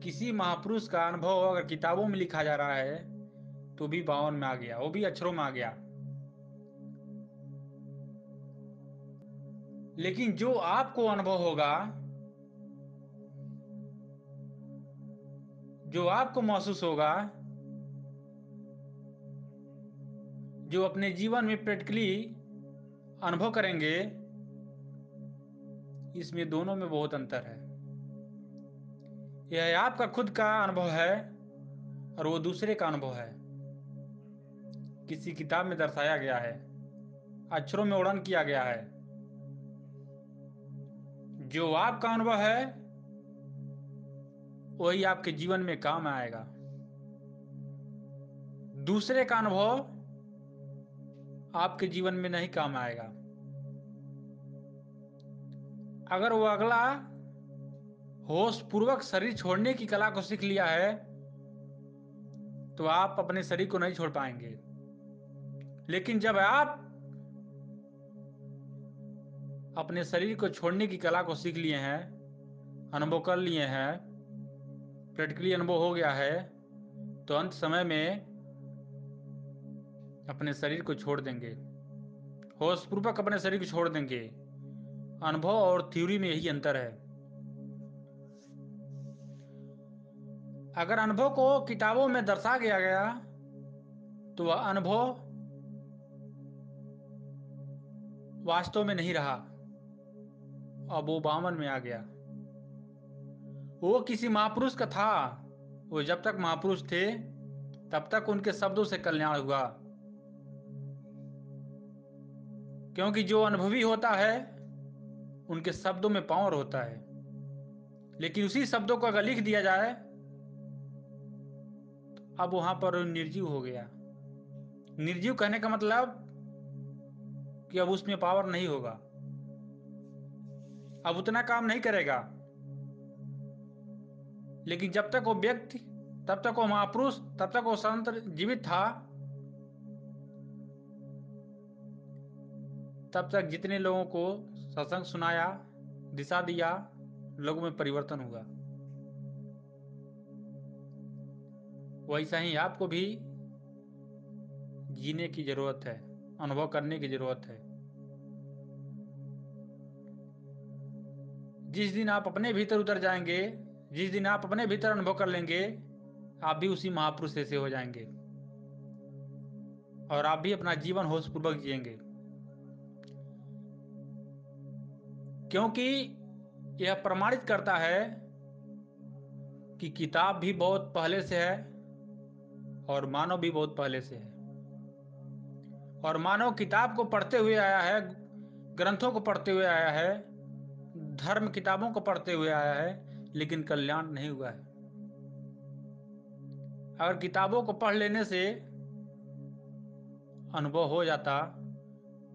किसी महापुरुष का अनुभव अगर किताबों में लिखा जा रहा है तो भी 52 में आ गया, वो भी अक्षरों में आ गया। लेकिन जो आपको अनुभव होगा, जो आपको महसूस होगा, जो अपने जीवन में प्रैक्टिकली अनुभव करेंगे, इसमें दोनों में बहुत अंतर है। यह आपका खुद का अनुभव है और वो दूसरे का अनुभव है। किसी किताब में दर्शाया गया है, अक्षरों में वर्णन किया गया है। जो आपका अनुभव है वही आपके जीवन में काम आएगा। दूसरे का अनुभव आपके जीवन में नहीं काम आएगा। अगर वो अगला होश पूर्वक शरीर छोड़ने की कला को सीख लिया है तो आप अपने शरीर को नहीं छोड़ पाएंगे। लेकिन जब आप अपने शरीर को छोड़ने की कला को सीख लिए हैं, अनुभव कर लिए हैं, प्रैक्टिकली अनुभव हो गया है, तो अंत समय में अपने शरीर को छोड़ देंगे, होश पूर्वक अपने शरीर को छोड़ देंगे। अनुभव और थ्योरी में यही अंतर है। अगर अनुभव को किताबों में दर्शा गया गया तो वह अनुभव वास्तव में नहीं रहा, अब वो 52 में आ गया। वो किसी महापुरुष का था। वो जब तक महापुरुष थे तब तक उनके शब्दों से कल्याण हुआ, क्योंकि जो अनुभवी होता है उनके शब्दों में पावर होता है। लेकिन उसी शब्दों को अगर लिख दिया जाए, अब वहां पर निर्जीव हो गया। निर्जीव कहने का मतलब कि अब उसमें पावर नहीं होगा, अब उतना काम नहीं करेगा। लेकिन जब तक वो व्यक्ति, तब तक वो महापुरुष, तब तक वो संत जीवित था, तब तक जितने लोगों को सत्संग सुनाया, दिशा दिया, लोगों में परिवर्तन हुआ। वैसा ही आपको भी जीने की जरूरत है, अनुभव करने की जरूरत है। जिस दिन आप अपने भीतर उतर जाएंगे, जिस दिन आप अपने भीतर अनुभव कर लेंगे, आप भी उसी महापुरुष जैसे हो जाएंगे और आप भी अपना जीवन होशपूर्वक जिएंगे। क्योंकि यह प्रमाणित करता है कि किताब भी बहुत पहले से है और मानव भी बहुत पहले से है। और मानव किताब को पढ़ते हुए आया है, ग्रंथों को पढ़ते हुए आया है, धर्म किताबों को पढ़ते हुए आया है, लेकिन कल्याण नहीं हुआ है। अगर किताबों को पढ़ लेने से अनुभव हो जाता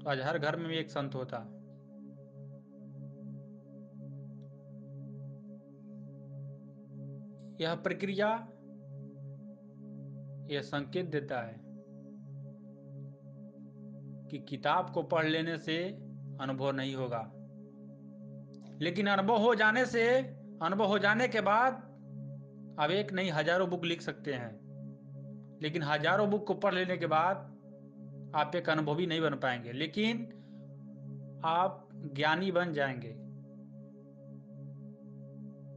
तो आज हर घर में भी एक संत होता। यह प्रक्रिया यह संकेत देता है कि किताब को पढ़ लेने से अनुभव नहीं होगा, लेकिन अनुभव हो जाने के बाद आप एक नहीं हजारों बुक लिख सकते हैं। लेकिन हजारों बुक को पढ़ लेने के बाद आप एक अनुभवी नहीं बन पाएंगे, लेकिन आप ज्ञानी बन जाएंगे।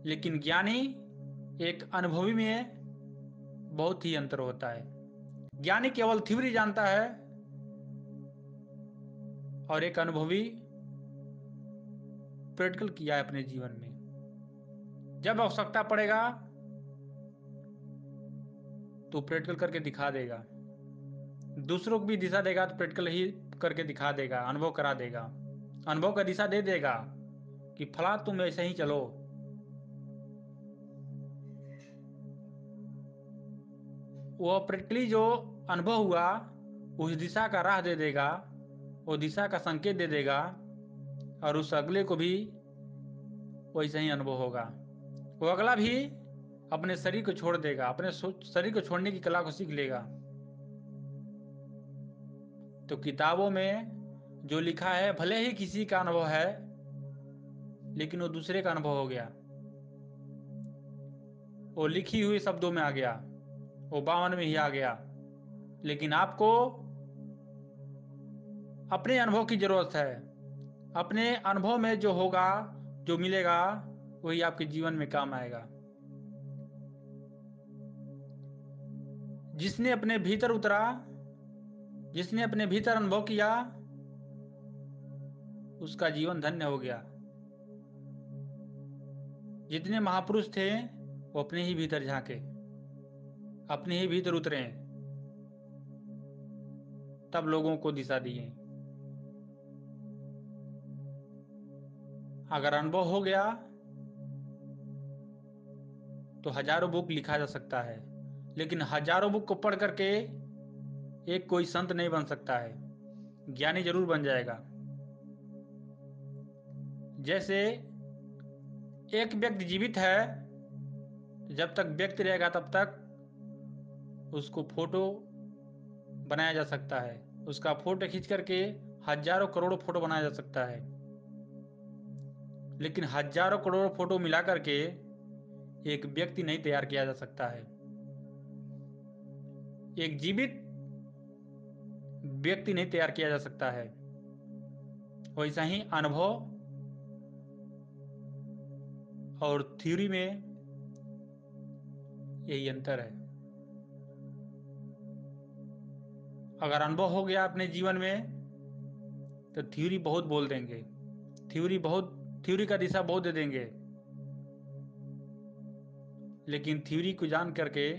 लेकिन ज्ञानी एक अनुभवी में बहुत ही अंतर होता है। ज्ञानी केवल थ्योरी जानता है और एक अनुभवी प्रैक्टिकल किया है अपने जीवन में। जब आवश्यकता पड़ेगा तो प्रैक्टिकल करके दिखा देगा, दूसरों को भी दिशा देगा तो प्रैक्टिकल ही करके दिखा देगा, अनुभव करा देगा, अनुभव का दिशा दे देगा कि फला तुम ऐसे ही चलो। वो प्रैक्टिकली जो अनुभव हुआ उस दिशा का राह दे देगा, वो दिशा का संकेत दे देगा और उस अगले को भी वैसे ही अनुभव होगा। वो अगला भी अपने शरीर को छोड़ देगा, अपने शरीर को छोड़ने की कला को सीख लेगा। तो किताबों में जो लिखा है भले ही किसी का अनुभव है, लेकिन वो दूसरे का अनुभव हो गया। वो लिखी हुई शब्दों में आ गया, वो 52 में ही आ गया। लेकिन आपको अपने अनुभव की जरूरत है। अपने अनुभव में जो होगा, जो मिलेगा, वही आपके जीवन में काम आएगा। जिसने अपने भीतर उतरा, जिसने अपने भीतर अनुभव किया, उसका जीवन धन्य हो गया। जितने महापुरुष थे वो अपने ही भीतर झांके, अपने ही भीतर उतरे, तब लोगों को दिशा दिए। अगर अनुभव हो गया तो हजारों बुक लिखा जा सकता है, लेकिन हजारों बुक को पढ़ करके एक कोई संत नहीं बन सकता है। ज्ञानी जरूर बन जाएगा। जैसे एक व्यक्ति जीवित है, जब तक व्यक्ति रहेगा तब तक उसको फोटो बनाया जा सकता है। उसका फोटो खींच करके हजारों करोड़ों फोटो बनाया जा सकता है, लेकिन हजारों करोड़ों फोटो मिला करके एक व्यक्ति नहीं तैयार किया जा सकता है। एक जीवित व्यक्ति नहीं तैयार किया जा सकता है। वैसा ही अनुभव और थ्योरी में यही अंतर है। अगर अनुभव हो गया अपने जीवन में तो थ्योरी बहुत बोल देंगे, थ्योरी का दिशा बहुत दे देंगे, लेकिन थ्योरी को जान करके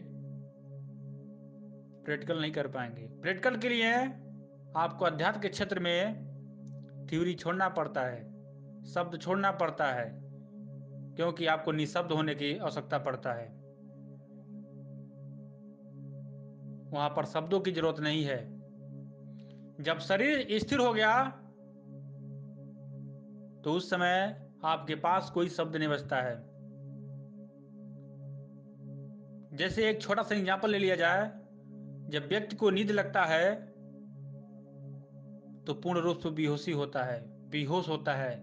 प्रैक्टिकल नहीं कर पाएंगे। प्रैक्टिकल के लिए आपको अध्यात्म के क्षेत्र में थ्योरी छोड़ना पड़ता है, शब्द छोड़ना पड़ता है, क्योंकि आपको निशब्द होने की आवश्यकता पड़ता है। वहां पर शब्दों की जरूरत नहीं है। जब शरीर स्थिर हो गया तो उस समय आपके पास कोई शब्द नहीं बचता है। जैसे एक छोटा सा एग्जाम्पल ले लिया जाए, जब व्यक्ति को नींद लगता है तो पूर्ण रूप से बेहोशी होता है, बेहोश होता है।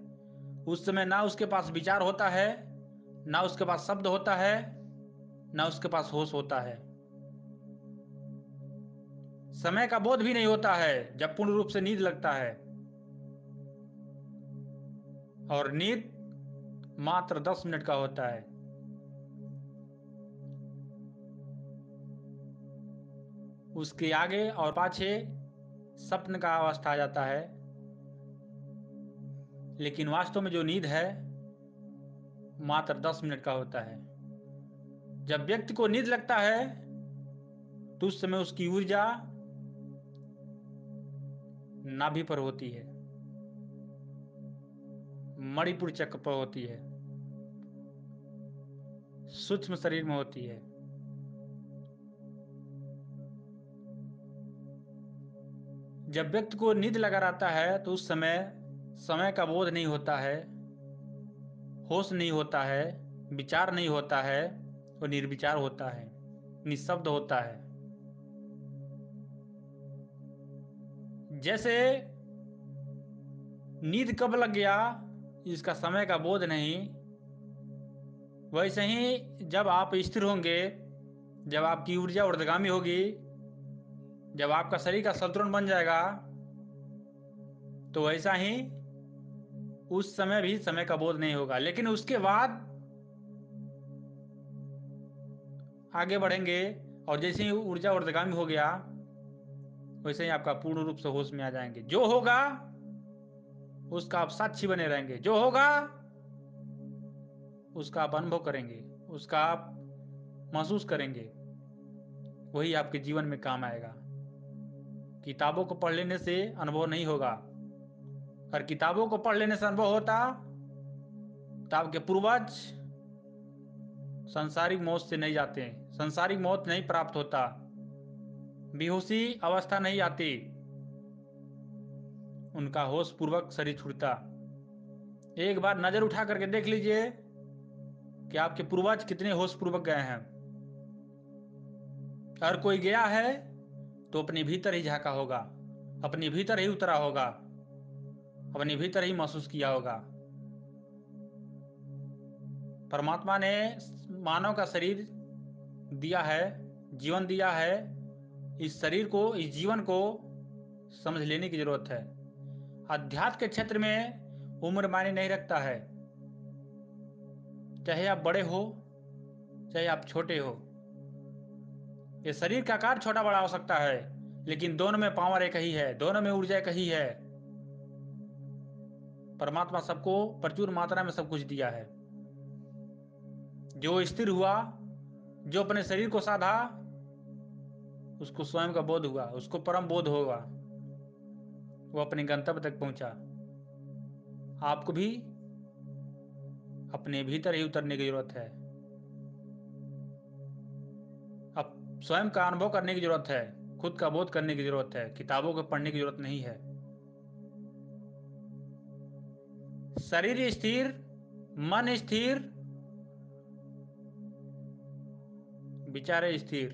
उस समय ना उसके पास विचार होता है, ना उसके पास शब्द होता है, ना उसके पास होश होता है। समय का बोध भी नहीं होता है जब पूर्ण रूप से नींद लगता है। और नींद मात्र 10 मिनट का होता है। उसके आगे और पाछे स्वप्न का अवस्था आ जाता है। लेकिन वास्तव में जो नींद है मात्र 10 मिनट का होता है। जब व्यक्ति को नींद लगता है तो उस समय उसकी ऊर्जा नाभि पर होती है, मणिपुर चक्र पर होती है, सूक्ष्म शरीर में होती है। जब व्यक्ति को नींद लगा रहता है तो उस समय समय का बोध नहीं होता है, होश नहीं होता है, विचार नहीं होता है, वो निर्विचार होता है, निशब्द होता है। जैसे नींद कब लग गया इसका समय का बोध नहीं, वैसे ही जब आप स्थिर होंगे, जब आपकी ऊर्जा ऊर्ध्वगामी होगी, जब आपका शरीर का संतुलन बन जाएगा, तो वैसा ही उस समय भी समय का बोध नहीं होगा। लेकिन उसके बाद आगे बढ़ेंगे और जैसे ही ऊर्जा ऊर्ध्वगामी हो गया वैसे ही आपका पूर्ण रूप से होश में आ जाएंगे। जो होगा उसका आप साक्षी बने रहेंगे, जो होगा उसका आप अनुभव करेंगे, उसका आप महसूस करेंगे, वही आपके जीवन में काम आएगा। किताबों को पढ़ लेने से अनुभव नहीं होगा। अगर किताबों को पढ़ लेने से अनुभव होता तो आपके पूर्वज संसारिक मौत से नहीं जाते, संसारिक मौत नहीं प्राप्त होता, बेहोशी अवस्था नहीं आती, उनका होश पूर्वक शरीर छूटता। एक बार नजर उठा करके देख लीजिए कि आपके पूर्वज कितने होश पूर्वक गए हैं। अगर कोई गया है तो अपने भीतर ही झांका होगा, अपने भीतर ही उतरा होगा, अपने भीतर ही महसूस किया होगा। परमात्मा ने मानव का शरीर दिया है, जीवन दिया है, इस शरीर को, इस जीवन को समझ लेने की जरूरत है। अध्यात्म के क्षेत्र में उम्र मायने नहीं रखता है। चाहे आप बड़े हो, चाहे आप छोटे हो। ये शरीर का आकार छोटा बड़ा हो सकता है, लेकिन दोनों में पावर एक ही है, दोनों में ऊर्जा एक ही है। परमात्मा सबको प्रचुर मात्रा में सब कुछ दिया है। जो स्थिर हुआ, जो अपने शरीर को साधा, उसको स्वयं का बोध हुआ, उसको परम बोध होगा, वो अपने गंतव्य तक पहुंचा। आपको भी अपने भीतर ही उतरने की जरूरत है। अब स्वयं का अनुभव करने की जरूरत है, खुद का बोध करने की जरूरत है, किताबों को पढ़ने की जरूरत नहीं है। शरीर स्थिर, मन स्थिर, विचार स्थिर,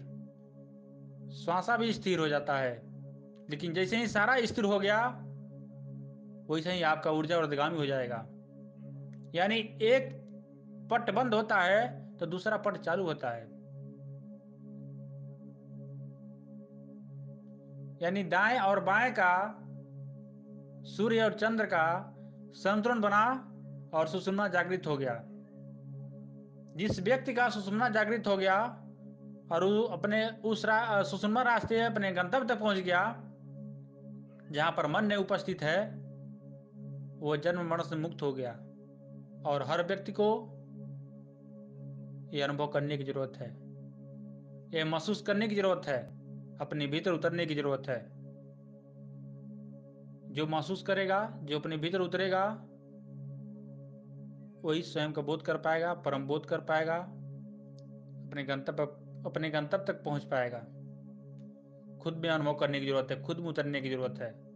श्वासा भी स्थिर हो जाता है। लेकिन जैसे ही सारा स्थिर हो गया, वैसे ही आपका ऊर्जा ऊर्ध्वगामी हो जाएगा। यानी एक पट बंद होता है तो दूसरा पट चालू होता है। यानी दाएं और बाएं का, सूर्य और चंद्र का संतुलन बना और सुषुम्ना जागृत हो गया। जिस व्यक्ति का सुषुम्ना जागृत हो गया और वो अपने उस सुषुम्ना रास्ते अपने गंतव्य तक पहुंच गया, जहां पर मन नहीं उपस्थित है, वो जन्म मरण से मुक्त हो गया। और हर व्यक्ति को ये अनुभव करने की जरूरत है, ये महसूस करने की जरूरत है, अपने भीतर उतरने की जरूरत है। जो महसूस करेगा, जो अपने भीतर उतरेगा, वही स्वयं का बोध कर पाएगा, परम बोध कर पाएगा, अपने गंतव्य तक पहुंच पाएगा। खुद में अनुभव करने की जरूरत है, खुद में उतरने की जरूरत है।